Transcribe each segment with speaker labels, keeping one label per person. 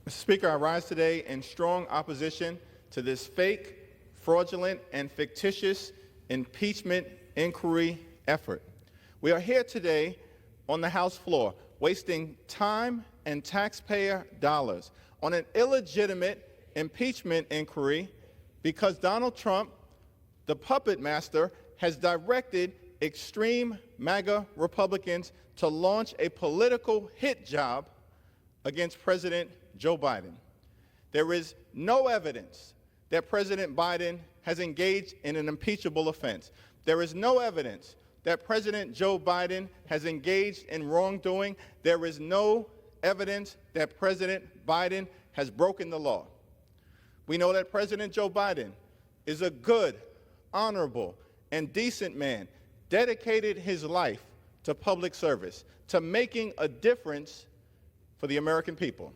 Speaker 1: Mr. Speaker, I rise today in strong opposition to this fake, fraudulent, and fictitious impeachment inquiry effort. We are here today on the House floor wasting time and taxpayer dollars on an illegitimate impeachment inquiry because Donald Trump, the puppet master, has directed extreme MAGA Republicans to launch a political hit job against President Joe Biden. There is no evidence that President Biden has engaged in an impeachable offense. There is no evidence that President Joe Biden has engaged in wrongdoing. There is no evidence that President Biden has broken the law. We know that President Joe Biden is a good, honorable, and decent man, dedicated his life to public service, to making a difference for the American people.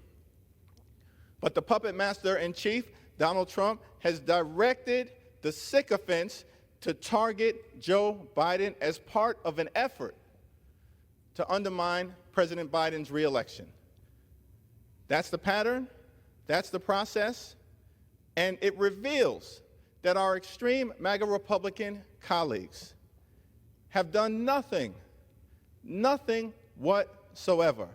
Speaker 1: But the puppet master in chief, Donald Trump, has directed the sycophants to target Joe Biden as part of an effort to undermine President Biden's reelection. That's the pattern, that's the process, and it reveals that our extreme MAGA Republican colleagues have done nothing whatsoever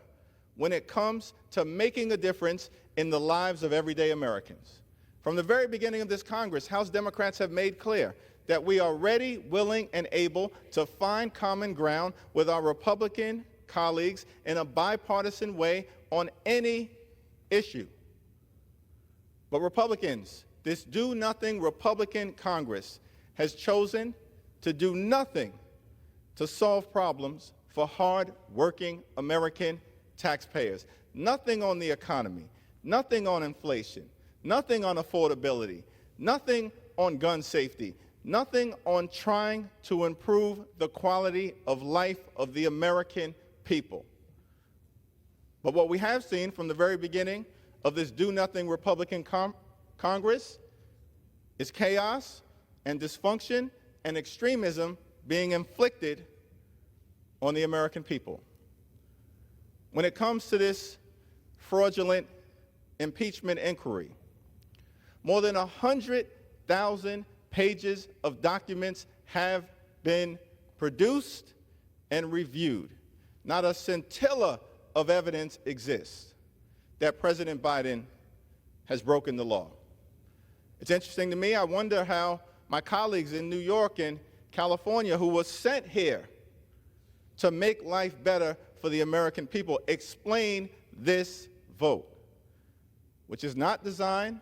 Speaker 1: when it comes to making a difference in the lives of everyday Americans. From the very beginning of this Congress, House Democrats have made clear that we are ready, willing, and able to find common ground with our Republican colleagues in a bipartisan way on any issue. But Republicans, this do-nothing Republican Congress, has chosen to do nothing to solve problems for hard-working American taxpayers. Nothing on the economy, nothing on inflation, nothing on affordability, nothing on gun safety, nothing on trying to improve the quality of life of the American people. But what we have seen from the very beginning of this do-nothing Republican Congress is chaos and dysfunction and extremism being inflicted on the American people. When it comes to this fraudulent impeachment inquiry, more than 100,000 pages of documents have been produced and reviewed. Not a scintilla of evidence exists that President Biden has broken the law. It's interesting to me. I wonder how my colleagues in New York and California, who were sent here to make life better for the American people, explain this vote, which is not designed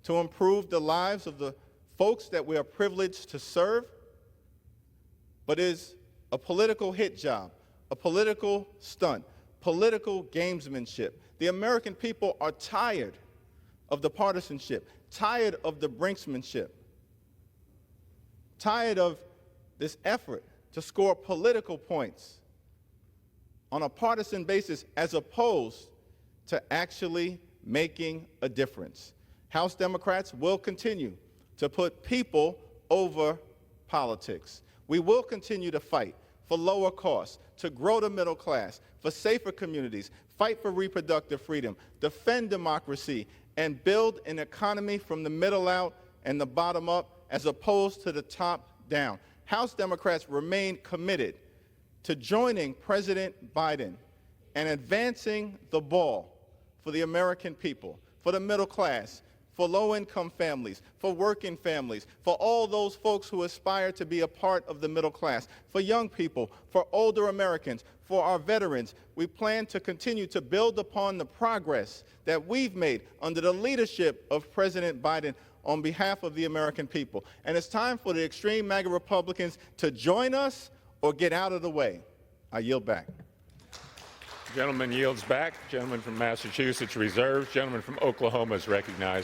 Speaker 1: to improve the lives of the folks that we are privileged to serve, but is a political hit job, a political stunt, political gamesmanship. The American people are tired of the partisanship, tired of the brinksmanship, tired of this effort to score political points on a partisan basis as opposed to actually making a difference. House Democrats will continue to put people over politics. We will continue to fight for lower costs, to grow the middle class, for safer communities, fight for reproductive freedom, defend democracy, and build an economy from the middle out and the bottom up as opposed to the top down. House Democrats remain committed to joining President Biden and advancing the ball for the American people, for the middle class, for low-income families, for working families, for all those folks who aspire to be a part of the middle class, for young people, for older Americans, for our veterans. We plan to continue to build upon the progress that we've made under the leadership of President Biden on behalf of the American people. And it's time for the extreme MAGA Republicans to join us or get out of the way. I yield back.
Speaker 2: Gentleman yields back. Gentleman from Massachusetts reserves. Gentleman from Oklahoma is recognized.